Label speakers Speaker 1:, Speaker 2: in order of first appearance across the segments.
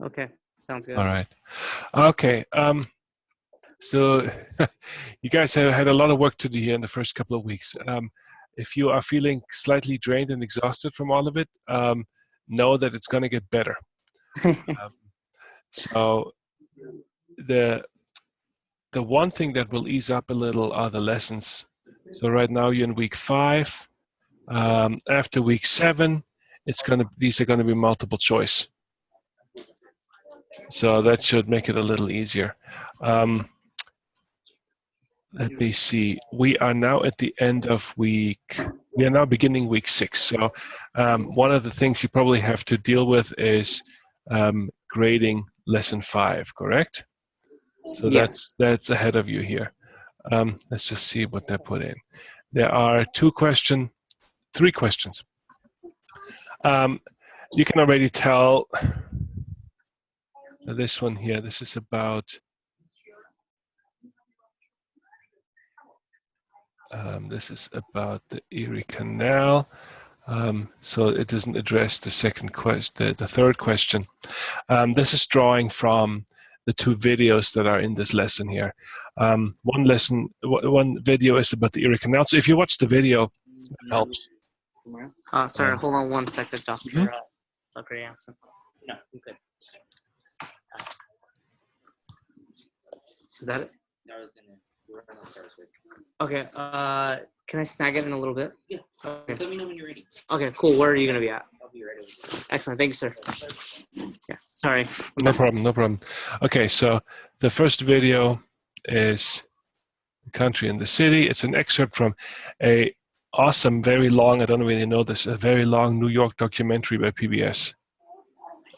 Speaker 1: Okay, sounds good.
Speaker 2: All right. Okay. So you guys have had a lot of work to do here in the first couple of weeks. If you are feeling slightly drained and exhausted from all of it, know that it's going to get better. So the one thing that will ease up a little are the lessons. So right now you're in week 5. After week 7, these are going to be multiple choice. So that should make it a little easier. Let me see. We are now at the end of we are now beginning week 6. So one of the things you probably have to deal with is grading lesson 5, correct? So
Speaker 1: Yeah.
Speaker 2: that's ahead of you here. Let's just see what they put in. There are 3 questions. You can already tell this one here. This is about the Erie Canal. So it doesn't address the second question, the third question. This is drawing from the 2 videos that are in this lesson here. One video is about the Erie Canal. So if you watch the video, it helps.
Speaker 1: Sorry, hold on one second, Dr. Dr. Jansen. No, I'm good. Is that it? Okay, can I snag it in a little bit? Yeah. Okay. Let me know when you're ready. Okay, cool. Where are you going to be at? I'll be ready. Excellent. Thank you, sir. Yeah, sorry.
Speaker 2: No problem. Okay, so the first video is the country and the city. It's an excerpt from a awesome, very long, I don't really know this, a very long New York documentary by PBS.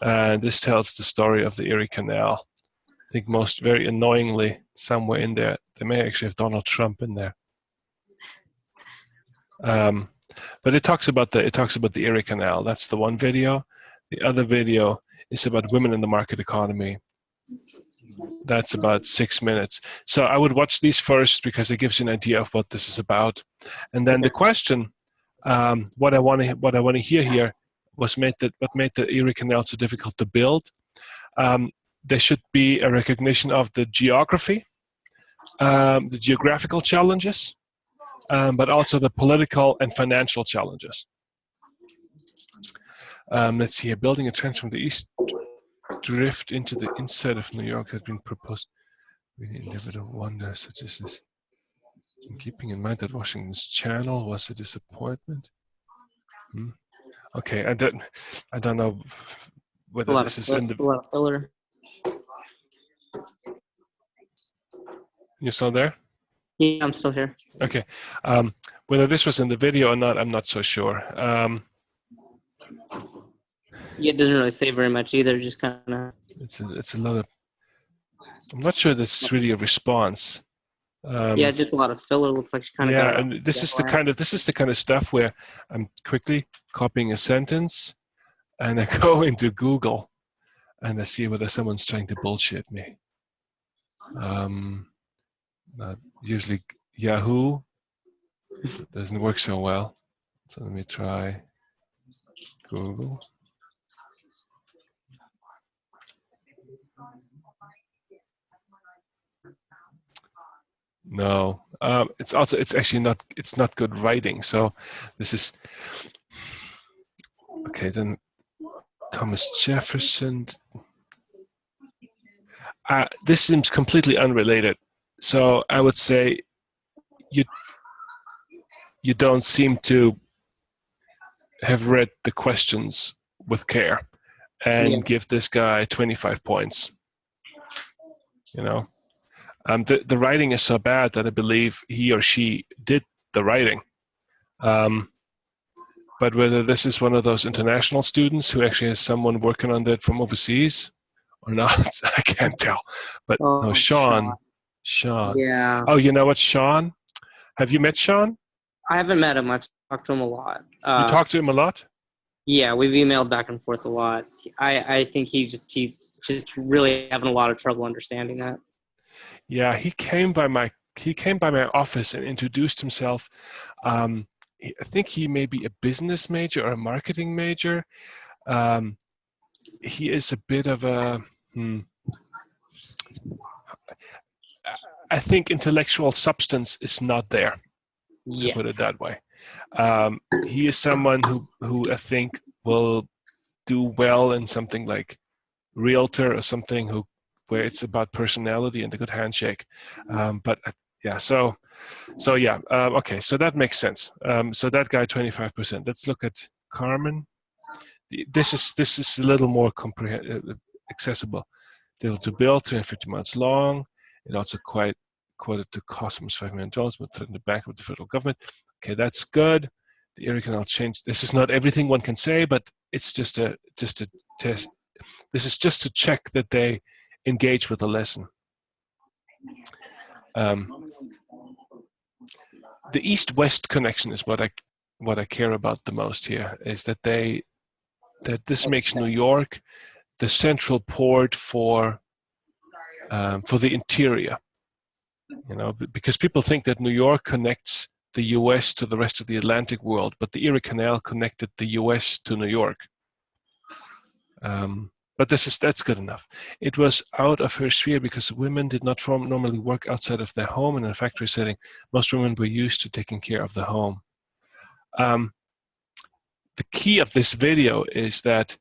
Speaker 2: And this tells the story of the Erie Canal. I think very annoyingly, somewhere in there, they may actually have Donald Trump in there. But it talks about the Erie Canal. That's the one video. The other video is about women in the market economy. That's about 6 minutes. So I would watch these first because it gives you an idea of what this is about. And then the question, what I want to hear here was what made the Erie Canal so difficult to build. There should be a recognition of the geography, the geographical challenges, but also the political and financial challenges. Let's see here. Building a trench from the east drift into the inside of New York has been proposed. Really individual wonder such as this. In keeping in mind that Washington's channel was a disappointment. Okay, I don't know whether this is in the.
Speaker 1: A lot of filler.
Speaker 2: You still there?
Speaker 1: Yeah, I'm still here.
Speaker 2: Okay. Whether this was in the video or not, I'm not so sure.
Speaker 1: Yeah, it doesn't really say very much either. Just kind of.
Speaker 2: It's a lot of. I'm not sure this is really a response.
Speaker 1: Yeah, just a lot of filler. Looks like she kind of.
Speaker 2: Yeah, and this is the kind of stuff where I'm quickly copying a sentence, and I go into Google, and I see whether someone's trying to bullshit me. Usually Yahoo doesn't work so well. So let me try Google. No, it's actually not good writing. So this is okay. Then Thomas Jefferson. This seems completely unrelated. So I would say you don't seem to have read the questions with care and give this guy 25 points. You know, the writing is so bad that I believe he or she did the writing. But whether this is one of those international students who actually has someone working on that from overseas or not, I can't tell. But no, Sean.
Speaker 1: Yeah.
Speaker 2: Oh, you know what, Sean? Have you met Sean?
Speaker 1: I haven't met him. I talked to him a lot.
Speaker 2: You talked to him a lot?
Speaker 1: Yeah, we've emailed back and forth a lot. I think he's just really having a lot of trouble understanding that.
Speaker 2: Yeah, he came by my office and introduced himself. I think he may be a business major or a marketing major. he is a bit of a. I think intellectual substance is not there, to
Speaker 1: Yeah.
Speaker 2: put it that way. He is someone who I think will do well in something like realtor or something where it's about personality and a good handshake. But yeah, so yeah, okay, so that makes sense. So that guy 25%. Let's look at Carmen. This is a little more accessible. To build 350 months long. It also quoted to cost almost $5 million, but threatened to back with the federal government. Okay, that's good. The Erie Canal change. This is not everything one can say, but it's just a test. This is just to check that they engage with the lesson. The east-west connection is what I care about the most here. Is that this makes New York the central port for the interior. You know, because people think that New York connects the U.S. to the rest of the Atlantic world, but the Erie Canal connected the U.S. to New York. But that's good enough. It was out of her sphere because women did not normally work outside of their home in a factory setting. Most women were used to taking care of the home. The key of this video is that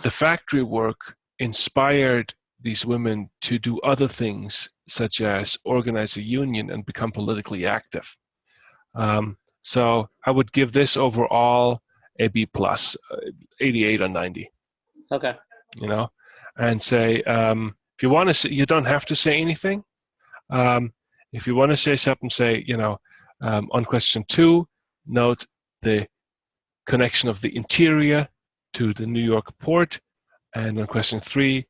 Speaker 2: the factory work inspired these women to do other things, such as organize a union and become politically active. So I would give this overall a B+, 88 or 90.
Speaker 1: Okay.
Speaker 2: You know, and say, if you want to say, you don't have to say anything. If you want to say something, say, you know, on question 2, note the connection of the interior to the New York port. And on question 3,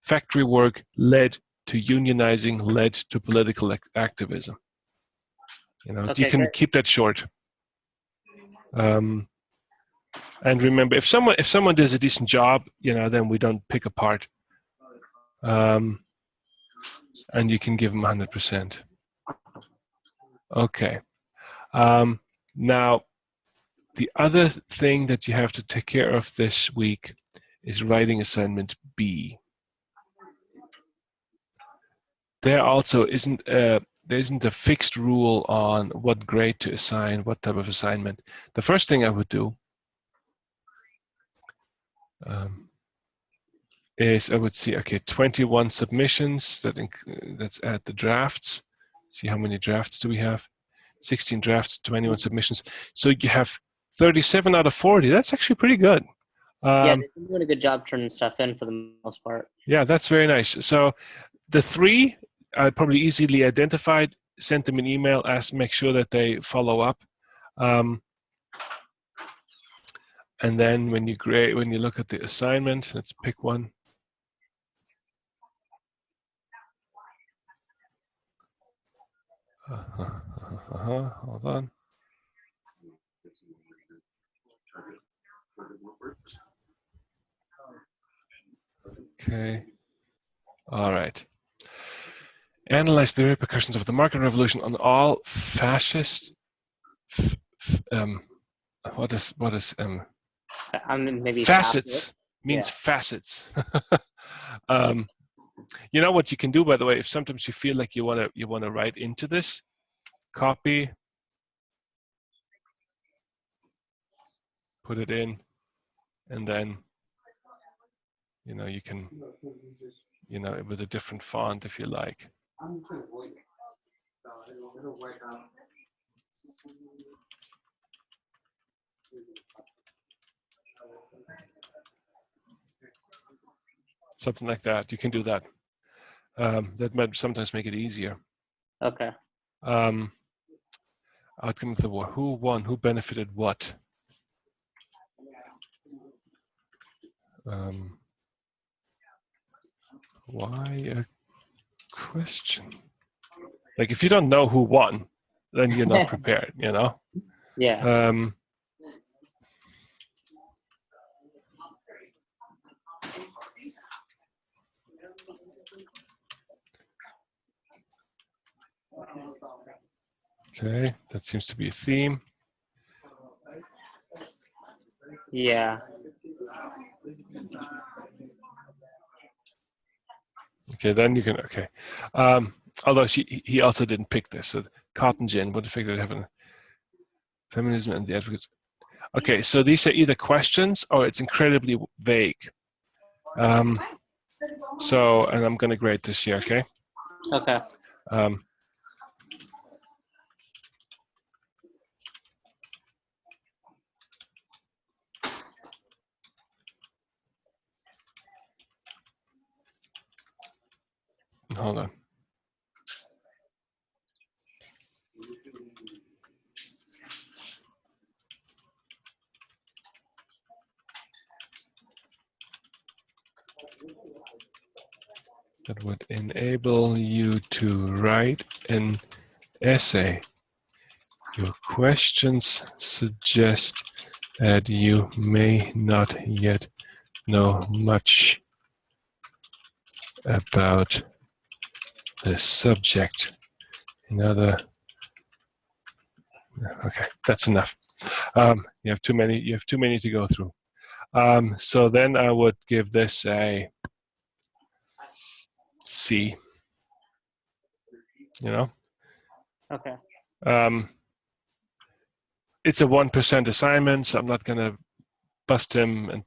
Speaker 2: factory work led to unionizing, led to political activism. You know, okay, you can keep that short. And remember, if someone does a decent job, you know, then we don't pick apart. And you can give them 100%. Okay. Now, the other thing that you have to take care of this week is writing assignment B. There also there isn't a fixed rule on what grade to assign, what type of assignment. The first thing I would do is I would see, okay, 21 submissions, that's at the drafts. See how many drafts do we have? 16 drafts, 21 submissions. So you have 37 out of 40. That's actually pretty good.
Speaker 1: Yeah, they're doing a good job turning stuff in for the most part.
Speaker 2: Yeah, that's very nice. So the 3 I probably easily identified, sent them an email, make sure that they follow up. And then when you look at the assignment, let's pick one. Hold on. Okay. All right. Analyze the repercussions of the market revolution on all fascist. What is
Speaker 1: maybe
Speaker 2: facets? Means facets. You know what you can do, by the way, if sometimes you feel like you want to write into this, copy, put it in, and then you know you can, you know, with a different font if you like. Something like that. You can do that. That might sometimes make it easier.
Speaker 1: Okay.
Speaker 2: Outcome of the war. Who won? Who benefited what? Why a question? Like if you don't know who won, then you're not prepared, you know?
Speaker 1: Yeah.
Speaker 2: Okay, that seems to be a theme.
Speaker 1: Yeah.
Speaker 2: Okay, then you can, okay. Although he also didn't pick this. So cotton gin, what the figure did have feminism and the advocates. Okay, so these are either questions or it's incredibly vague. So, and I'm going to grade this here, okay?
Speaker 1: Okay.
Speaker 2: Hold on. That would enable you to write an essay. Your questions suggest that you may not yet know much about the subject. Okay, that's enough. You have too many. You have too many to go through. So then I would give this a C. You know.
Speaker 1: Okay.
Speaker 2: It's a 1% assignment, so I'm not gonna bust him.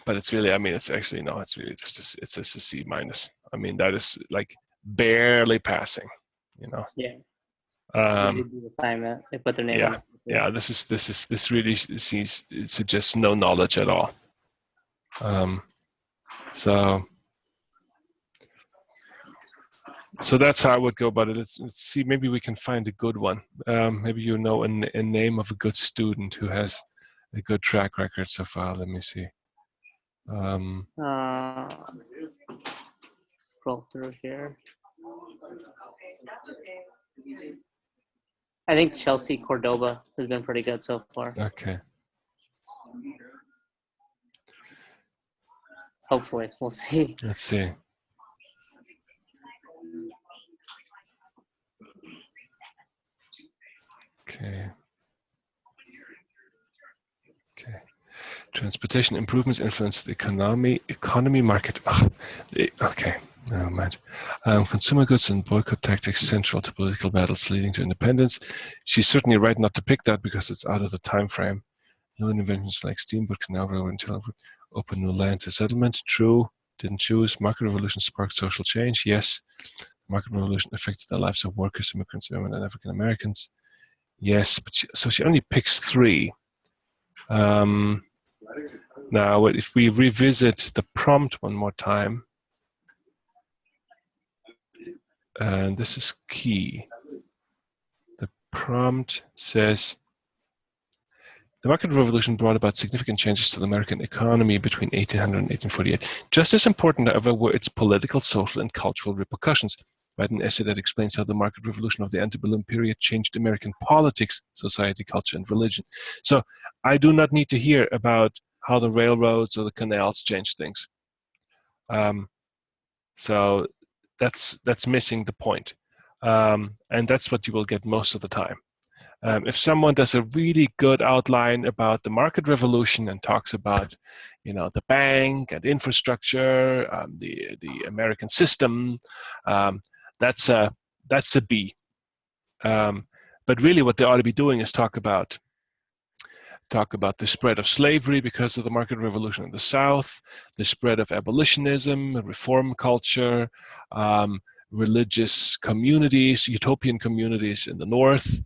Speaker 2: But it's really, I mean, it's actually no. It's really just it's just a C minus. I mean, that is like barely passing. You know.
Speaker 1: Yeah. They did the assignment. They put their name on it.
Speaker 2: Yeah. This really suggests no knowledge at all. So that's how I would go about it. Let's see. Maybe we can find a good one. Maybe you know a name of a good student who has a good track record so far. Let me see.
Speaker 1: Scroll through here. I think Chelsea Cordoba has been pretty good so far.
Speaker 2: Okay.
Speaker 1: Hopefully, we'll see.
Speaker 2: Let's see. Okay. Transportation improvements influence the economy market. Okay, never mind. Consumer goods and boycott tactics central to political battles leading to independence. She's certainly right not to pick that because it's out of the time frame. New inventions like steamboat, canal railroad, and telegraph open new land to settlement. True. Didn't choose. Market revolution sparked social change. Yes. Market revolution affected the lives of workers, immigrants, women, and African Americans. Yes, but so she only picks 3. Now, if we revisit the prompt one more time, and this is key, the prompt says, the market revolution brought about significant changes to the American economy between 1800 and 1848. Just as important, however, were its political, social, and cultural repercussions. Write an essay that explains how the market revolution of the antebellum period changed American politics, society, culture, and religion. So I do not need to hear about how the railroads or the canals changed things. So that's missing the point. And that's what you will get most of the time. If someone does a really good outline about the market revolution and talks about, the bank and infrastructure, the American system, that's a B. But really, what they ought to be doing is talk about the spread of slavery because of the market revolution in the South, the spread of abolitionism, reform culture, religious communities, utopian communities in the North,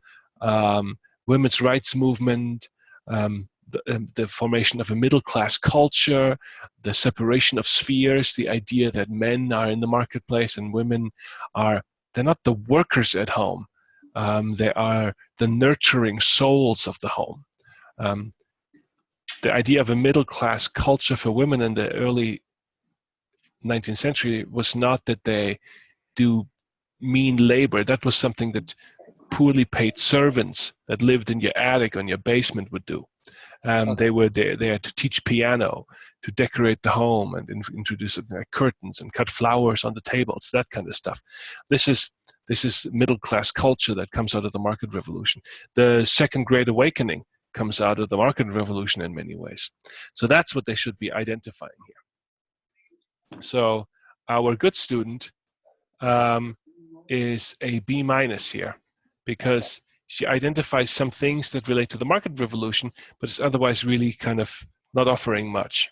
Speaker 2: women's rights movement, the formation of a middle-class culture, the separation of spheres, the idea that men are in the marketplace and women they're not the workers at home. They are the nurturing souls of the home. The idea of a middle-class culture for women in the early 19th century was not that they do mean labor. That was something that poorly paid servants that lived in your attic or in your basement would do. They were there to teach piano, to decorate the home, and introduce curtains and cut flowers on the tables, that kind of stuff. This is middle-class culture that comes out of the market revolution. The Second Great Awakening comes out of the market revolution in many ways. So that's what they should be identifying here. So our good student, is a B- here, because she identifies some things that relate to the market revolution, but is otherwise really kind of not offering much.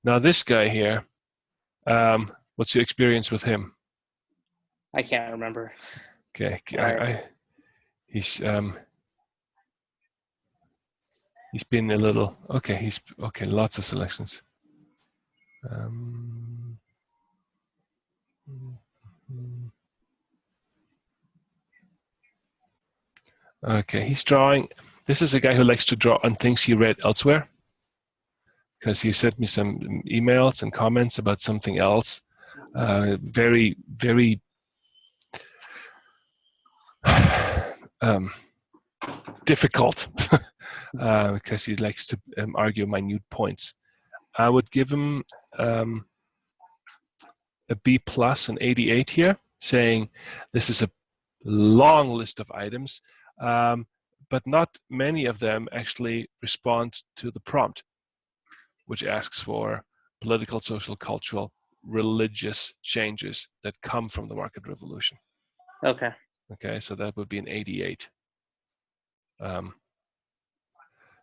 Speaker 2: Now this guy here, what's your experience with him?
Speaker 1: I can't remember.
Speaker 2: Okay, he's been a little, okay, lots of selections. Okay, he's drawing. This is a guy who likes to draw on things he read elsewhere, because he sent me some emails and comments about something else. Very, very difficult, because he likes to argue minute points. I would give him a B+, an 88 here, saying this is a long list of items, but not many of them actually respond to the prompt, which asks for political, social, cultural, religious changes that come from the market revolution.
Speaker 1: Okay.
Speaker 2: Okay, so that would be an 88.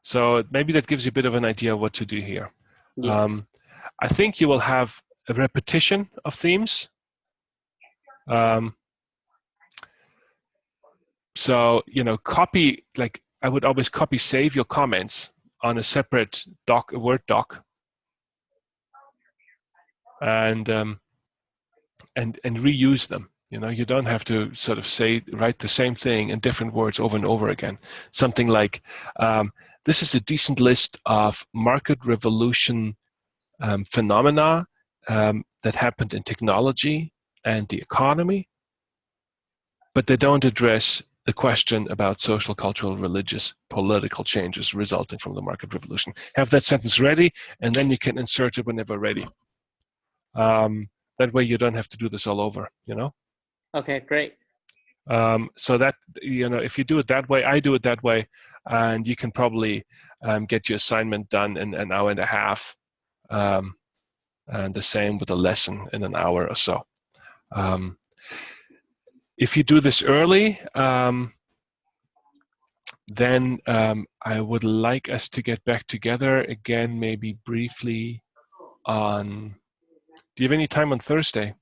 Speaker 2: So maybe that gives you a bit of an idea of what to do here.
Speaker 1: Yes.
Speaker 2: I think you will have a repetition of themes. So, copy, like I would always copy, save your comments on a separate doc, a Word doc, and reuse them. You don't have to sort of write the same thing in different words over and over again. Something like, this is a decent list of market revolution phenomena that happened in technology and the economy, but they don't address the question about social, cultural, religious, political changes resulting from the market revolution. Have that sentence ready, and then you can insert it whenever ready. That way you don't have to do this all over,
Speaker 1: Okay, great.
Speaker 2: So that, if you do it that way, I do it that way, and you can probably get your assignment done in an hour and a half, and the same with a lesson in an hour or so. If you do this early, then I would like us to get back together again, maybe briefly on, do you have any time on Thursday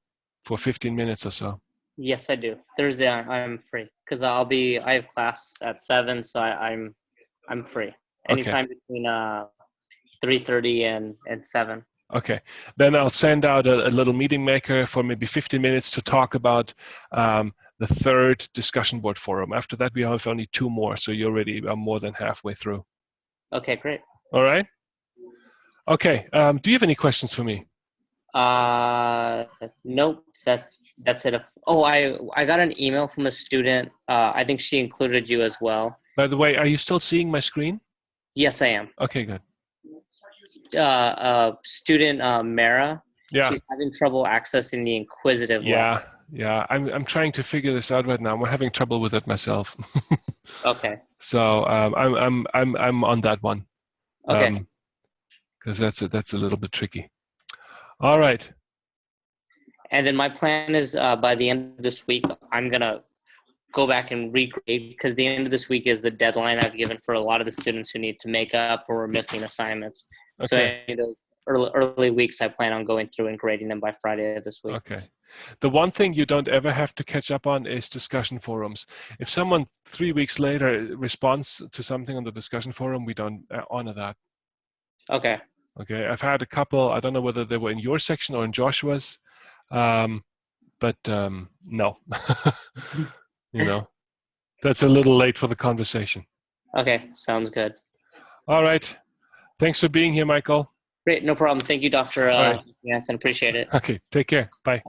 Speaker 2: for 15 minutes or so?
Speaker 1: Yes, I do. Thursday I'm free, because I have class at 7, so I'm free. Anytime between 3:30 and 7.
Speaker 2: Okay, then I'll send out a little meeting maker for maybe 15 minutes to talk about the third discussion board forum. After that, we have only 2 more, so you're already more than halfway through.
Speaker 1: Okay, great.
Speaker 2: All right. Okay. Do you have any questions for me?
Speaker 1: Nope. That's it. Oh, I got an email from a student. I think she included you as well.
Speaker 2: By the way, are you still seeing my screen?
Speaker 1: Yes, I am.
Speaker 2: Okay, good.
Speaker 1: Student Mara.
Speaker 2: Yeah.
Speaker 1: She's having trouble accessing the inquisitive lesson.
Speaker 2: Yeah. I'm trying to figure this out right now. I'm having trouble with it myself.
Speaker 1: Okay.
Speaker 2: So I'm on that one.
Speaker 1: Okay.
Speaker 2: Because that's a little bit tricky. All right.
Speaker 1: And then my plan is by the end of this week, I'm gonna go back and regrade, because the end of this week is the deadline I've given for a lot of the students who need to make up or are missing assignments. Okay. So those early weeks, I plan on going through and grading them by Friday of this week.
Speaker 2: Okay. The one thing you don't ever have to catch up on is discussion forums. If someone 3 weeks later responds to something on the discussion forum, we don't honor that.
Speaker 1: Okay.
Speaker 2: Okay. I've had a couple, I don't know whether they were in your section or in Joshua's, but no. That's a little late for the conversation.
Speaker 1: Okay. Sounds good.
Speaker 2: All right. Thanks for being here, Michael.
Speaker 1: Great. No problem. Thank you, Dr. Jansen. Appreciate it.
Speaker 2: Okay. Take care. Bye.